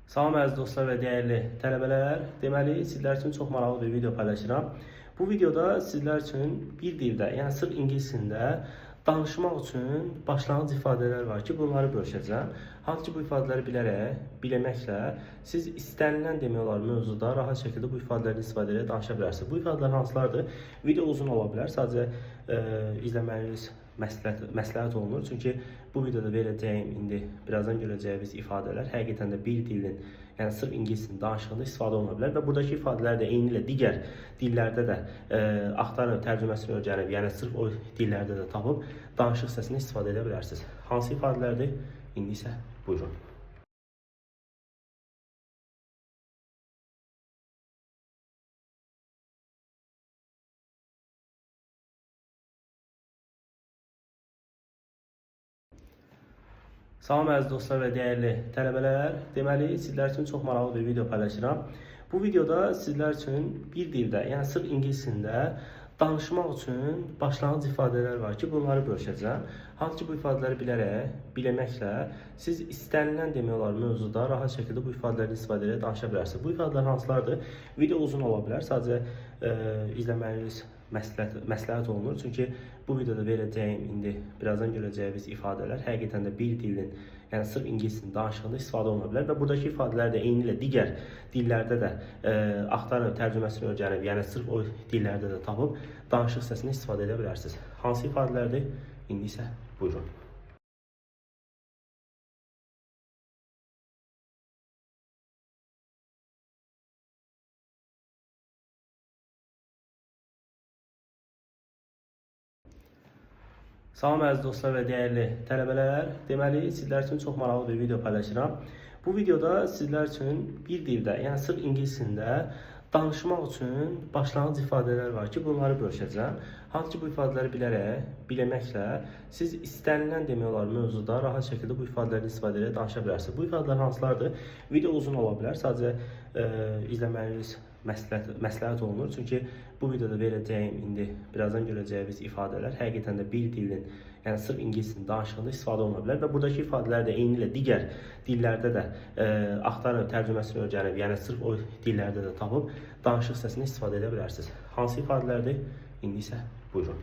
Salam əziz dostlar və dəyərli tələbələr. Deməli, sizlər üçün çox maraqlı bir video paylaşıram. Bu videoda sizlər üçün bir dildə, yəni sırf ingilis dilində danışmaq üçün başlanğıc ifadələr var ki, bunları bölüşəcəm. Hansı ki, bu ifadələri bilərək, bilməklə siz istənilən demək olar mövzuda rahat şəkildə bu ifadələri istifadə edərək danışa bilərsiniz. Bu ifadələr hansılardır? Video uzun ola bilər, sadəcə izləməyiniz məsləhət olunur. Çünki bu videoda verəcəyim, indi birazdan görəcəyiniz ifadələr həqiqətən də bir dilin, yəni sırf ingilis dilinin danışığında istifadə oluna bilər və buradakı ifadələr də eynilə digər dillərdə də axtarıb tərcüməsini öyrənib, yəni sırf o dillərdə də tapıb danışıq hissəsini istifadə edə bilərsiniz. Hansı ifadələrdir? İndi isə buyurun. Salam əziz dostlar və dəyərli tələbələr. Deməli, sizlər üçün çox maraqlı bir video paylaşıram. Bu videoda sizlər üçün bir dildə, yəni sırf ingilis dilində danışmaq üçün başlanğıc ifadələr var ki, bunları bölüşəcəm. Hansı ki, bu ifadələri bilərək, bilməklə siz istənilən demək olar mövzuda rahat şəkildə bu ifadələri istifadə edərək danışa bilərsiniz. Bu ifadələr hansılardır? Video uzun ola bilər, sadəcə izləməyiniz məsləhət olunur. Çünki bu videoda verəcəyim, indi birazdan görəcəyiniz ifadələr həqiqətən də bir dilin, yəni sırf ingilis dilinin danışığında istifadə oluna bilər və buradakı ifadələr də eynilə digər dillərdə də axtarıb tərcüməsini öyrənib, yəni sırf o dillərdə də tapıb danışıq hissəsini istifadə edə bilərsiniz. Hansı ifadələrdir? İndi isə buyurun. Salam əziz dostlar və dəyərli tələbələr. Deməli, sizlər üçün çox maraqlı bir video paylaşıram. Bu videoda sizlər üçün bir dildə, yəni sırf ingilis dilində danışmaq üçün başlanğıc ifadələr var ki, bunları bölüşəcəm. Hansı ki, bu ifadələri bilərək, bilməklə siz istənilən demək olar mövzuda rahat şəkildə bu ifadələri istifadə edərək danışa bilərsiniz. Bu ifadələr hansılardır? Video uzun ola bilər, sadəcə izləməyiniz məsləhət olunur. Çünki bu videoda verəcəyim, indi birazdan görəcəyiniz ifadələr həqiqətən də bir dilin, yəni sırf ingilis dilinin danışığında istifadə oluna bilər və buradakı ifadələr də eynilə digər dillərdə də axtarıb tərcüməsini öyrənib, yəni sırf o dillərdə də tapıb danışıq hissəsini istifadə edə bilərsiniz. Hansı ifadələrdir? İndi isə buyurun.